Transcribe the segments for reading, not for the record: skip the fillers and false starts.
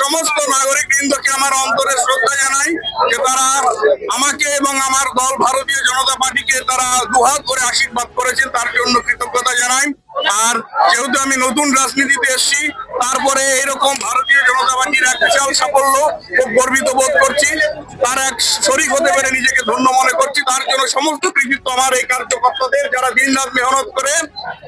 সমস্ত নাগরিক বৃন্দকে আমার অন্তরের শ্রদ্ধা জানাই যে তারা আমাকে এবং আমার দল ভারতীয় জনতা পার্টিকে তারা দুহাত করে আশীর্বাদ করেছেন, তার জন্য কৃতজ্ঞতা জানাই। আর যেহেতু আমি নতুন রাজনীতিতে এসেছি, তারপরে এরকম ভারতীয় জনতা পার্টির এক বিশাল সাফল্য খুব গর্বিত বোধ করছি। তার এক শরিক হতে পেরে নিজেকে ধন্য মনে করছি। তার জন্য সমস্ত কৃতিত্ব আমার এই কার্যকর্তাদের, যারা দিন রাত মেহনত করে,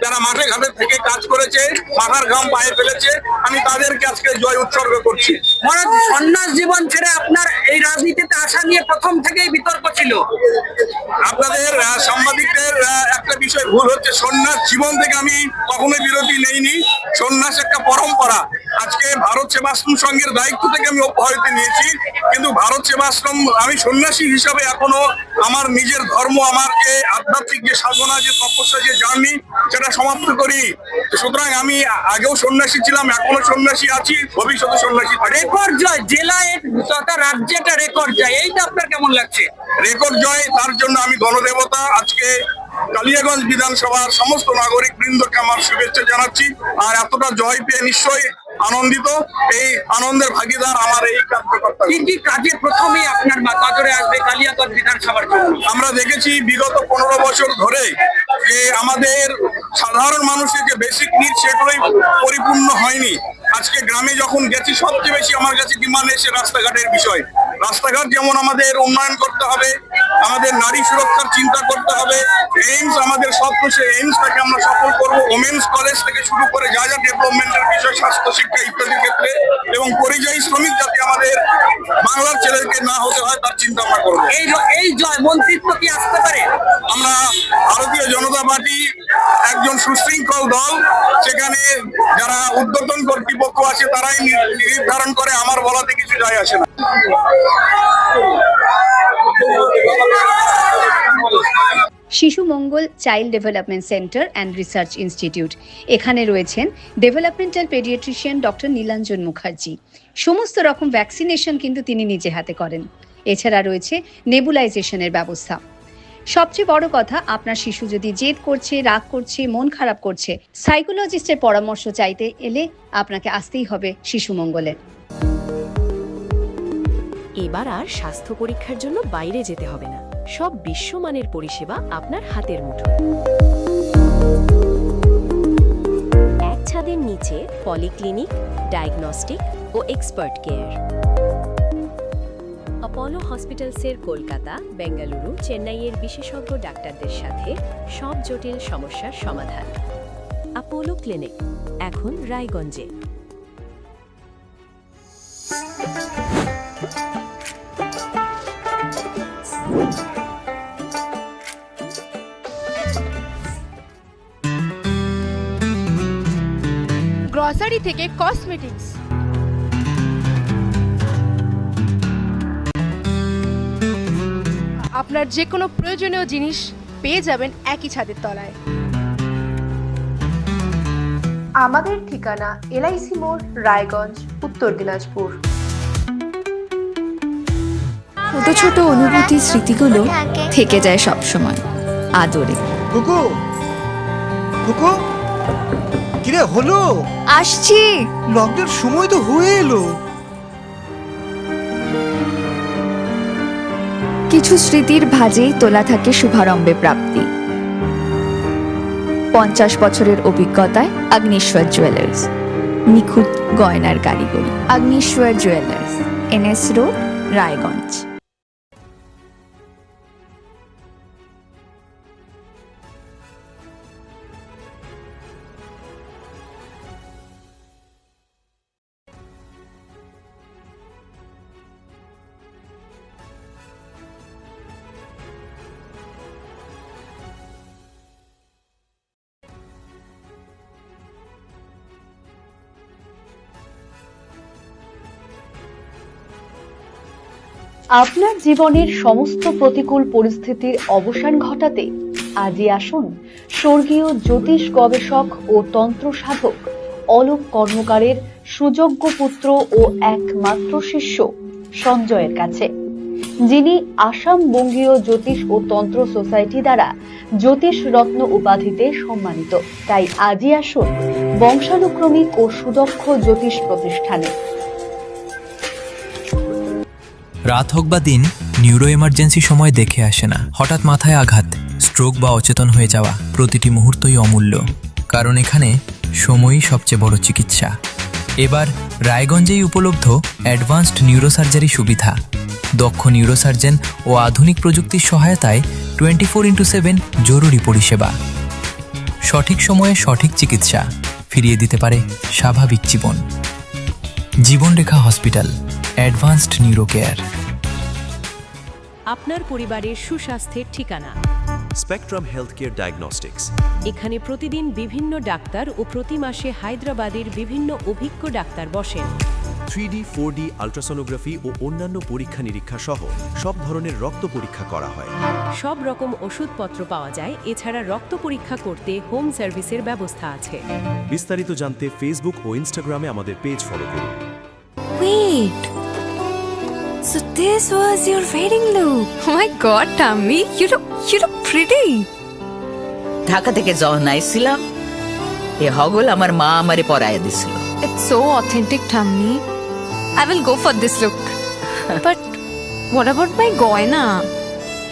যারা মাঠে ঘাটে থেকে কাজ করেছে, মাথার ঘাম পায়ে ফেলেছে, আমি তাদেরকে আজকে জয় উৎসর্গ করছি। মহারাজ, সন্ন্যাস জীবন ছেড়ে আপনার এই রাজনীতিতে আসা নিয়ে প্রথম থেকেই বিতর্ক ছিল। আপনাদের সাংবাদিকদের একটা বিষয় ভুল হচ্ছে, সন্ন্যাস জীবন থেকে আমি কখনোই বিরতি নেইনি। সন্ন্যাস একটা পরম্পরা। আজকে ভারত সেবাশ্রম সংঘের দায়িত্ব থেকে আমি অব্যাহতি নিয়েছি, কিন্তু ভারত সেবাশ্রম আমি সন্ন্যাসী হিসাবে এখনো আমার নিজের ধর্ম, আমার যে আধ্যাত্মিক যে সাধনা, যে তপস্যা, যে জার্নি, সেটা সমাপ্ত করি। সুতরাং আমি আগেও সন্ন্যাসী ছিলাম, এখনো সন্ন্যাসী আছি, ভবিষ্যতে সন্ন্যাসী থাকবো। রেকর্ড জয়, জেলায় তথা রাজ্যে একটা রেকর্ড জয়, এইটা আপনার কেমন লাগছে? রেকর্ড জয়, তার জন্য আমি গণদেবতা। আজকে কালিয়াগঞ্জ বিধানসভার সমস্ত নাগরিক বৃন্দকে আমার শুভেচ্ছা জানাচ্ছি। আর এতটা জয় পেয়ে নিশ্চয়ই আনন্দিত। এই আনন্দের ভাগিদার আমার এই কার্যকর্তা। কি কি কাজে প্রথমে আপনার নজরে আসবে কালিয়াগঞ্জ বিধানসভার জন্য? আমরা দেখেছি বিগত 15 বছর ধরে যে আমাদের সাধারণ মানুষের যে বেসিক নিড, সেগুলোই পরিপূর্ণ হয়নি। আজকে গ্রামে যখন গেছি, সবচেয়ে বেশি আমার কাছে ডিমান্ড এসে রাস্তাঘাটের বিষয়। রাস্তাঘাট যেমন আমাদের উন্নয়ন করতে হবে, আমাদের নারী সুরক্ষার চিন্তা করতে হবে। এইমস আমাদের স্বপ্ন, সেই এইমসটাকে আমরা সফল করবো। ওমেন্স কলেজ থেকে শুরু করে যা যা ডেভেলপমেন্টের বিষয়, স্বাস্থ্য, শিক্ষা ইত্যাদির ক্ষেত্রে, এবং পরিযায়ী শ্রমিক যাতে আমাদের বাংলার ছেলেকে না হতে হয়, তার চিন্তা আমরা করবো। এই জয় মন্ত্রিত্ব কি আসতে পারে? আমরা ভারতীয় জনতা পার্টি একজন সুশৃঙ্খল দল, সেখানে যারা উদ্বোধন কর্তৃপক্ষ আছে তারাই নির্ধারণ করে, আমার বলাতে কিছু যায় আসে না। Shishu Mangal child development centre and research institute, এখানে রয়েছেন developmental paediatrician doctor Nilanjan Mukherjee. সমস্ত রকম ভ্যাকসিনেশন কিন্তু তিনি নিজে হাতে করেন। এছাড়া রয়েছে নেবুলাইজেশনের ব্যবস্থা। সবচেয়ে বড় কথা, আপনার শিশু যদি জেদ করছে, রাগ করছে, মন খারাপ করছে, সাইকোলজিস্টের পরামর্শ চাইতে এলে আপনাকে আসতেই হবে শিশু মঙ্গলে। এবার আর স্বাস্থ্য পরীক্ষার জন্য বাইরে যেতে হবে না, সব বিশ্বমানের পরিষেবা আপনার হাতের মুঠোয়। এক ছাদের নিচে পলিক্লিনিক, ডায়াগনস্টিক ও এক্সপার্ট কেয়ার। অপোলো হসপিটালসের কলকাতা, বেঙ্গালুরু, চেন্নাইয়ের বিশেষজ্ঞ ডাক্তারদের সাথে সব জটিল সমস্যার সমাধান। অপোলো ক্লিনিক এখন রায়গঞ্জে। গ্রসারি থেকে কসমেটিক্স, আপনার যে কোনো প্রয়োজনীয় জিনিস পেয়ে যাবেন একই ছাদের তলায়। আমাদের ঠিকানা এলআইসি মোড়, রায়গঞ্জ, উত্তর দিনাজপুর। ছোট ছোট অনুভূতি, স্মৃতিগুলো থেকে যায় সব সময় আদরে। কুকু কুকু, কিরে হলো? আসছি। লকডাউন সময় তো হয়ে এলো। কিছু স্মৃতির ভাজেই তোলা থাকে শুভারম্ভে প্রাপ্তি। 50 বছরের অভিজ্ঞতায় আগ্নেশ্বর জুয়েলার্স, নিখুঁত গয়নার কারিগরি। Agneshwar jewellers, NS road, Raiganj. আপনার জীবনের সমস্ত প্রতিকূল পরিস্থিতির অবসান ঘটাতে আজই আসুন স্বর্গীয় জ্যোতিষ গবেষক ও তন্ত্র সাধক অলোক কর্মকারের সুযোগ্য পুত্র ও একমাত্র শিষ্য সঞ্জয়ের কাছে, যিনি আসাম বঙ্গীয় জ্যোতিষ ও তন্ত্র সোসাইটি দ্বারা জ্যোতিষ রত্ন উপাধিতে সম্মানিত। তাই আজই আসুন বংশানুক্রমিক ও সুদক্ষ জ্যোতিষ প্রতিষ্ঠানে। রাত হোক বা দিন, নিউরো এমার্জেন্সি সময় দেখে আসে না। হঠাৎ মাথায় আঘাত, স্ট্রোক বা অচেতন হয়ে যাওয়া, প্রতিটি মুহূর্তই অমূল্য, কারণ এখানে সময়ই সবচেয়ে বড় চিকিৎসা। এবার রায়গঞ্জেই উপলব্ধ অ্যাডভান্সড নিউরোসার্জারি সুবিধা। দক্ষ নিউরোসার্জন ও আধুনিক প্রযুক্তির সহায়তায় 24x7 জরুরি পরিষেবা। সঠিক সময়ে সঠিক চিকিৎসা ফিরিয়ে দিতে পারে স্বাভাবিক জীবন। জীবনরেখা হসপিটাল, অ্যাডভান্সড নিউরো কেয়ার। আপনার পরিবারের সুস্বাস্থ্যের ঠিকানা। Spectrum healthcare diagnostics. এখানে প্রতিদিন বিভিন্ন ডাক্তার ও প্রতি মাসে হায়দ্রাবাদের বিভিন্ন অভিজ্ঞ ডাক্তার বসেন। 3D, 4D আল্ট্রাসোনোগ্রাফি ও অন্যান্য পরীক্ষা নিরীক্ষা সহ সব ধরনের রক্ত পরীক্ষা করা হয়। সব রকম ওষুধপত্র পাওয়া যায়। এছাড়া রক্ত পরীক্ষা করতে হোম সার্ভিসের ব্যবস্থা আছে। বিস্তারিত জানতে ফেসবুক ও ইনস্টাগ্রামে আমাদের পেজ ফলো করুন। Wait. So this was your wedding look. Oh my god, Tammy, you look pretty. Dhaka থেকে যখন আইছিলাম, এ হগল আমার মা আমারে পরাইয়া দিছিল। It's so authentic, Tammy. I will go for this look. But what about my goina?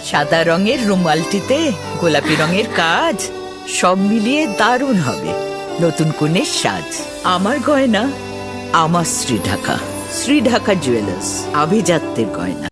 সাদা রঙের রুমালটিতে গোলাপি রঙের কাজ, সব মিলিয়ে দারুণ হবে নতুন কনের সাজ। আমার গয়না, আমার শ্রী ঢাকা জুয়েলার্স, আভিজাত্যের গয়না।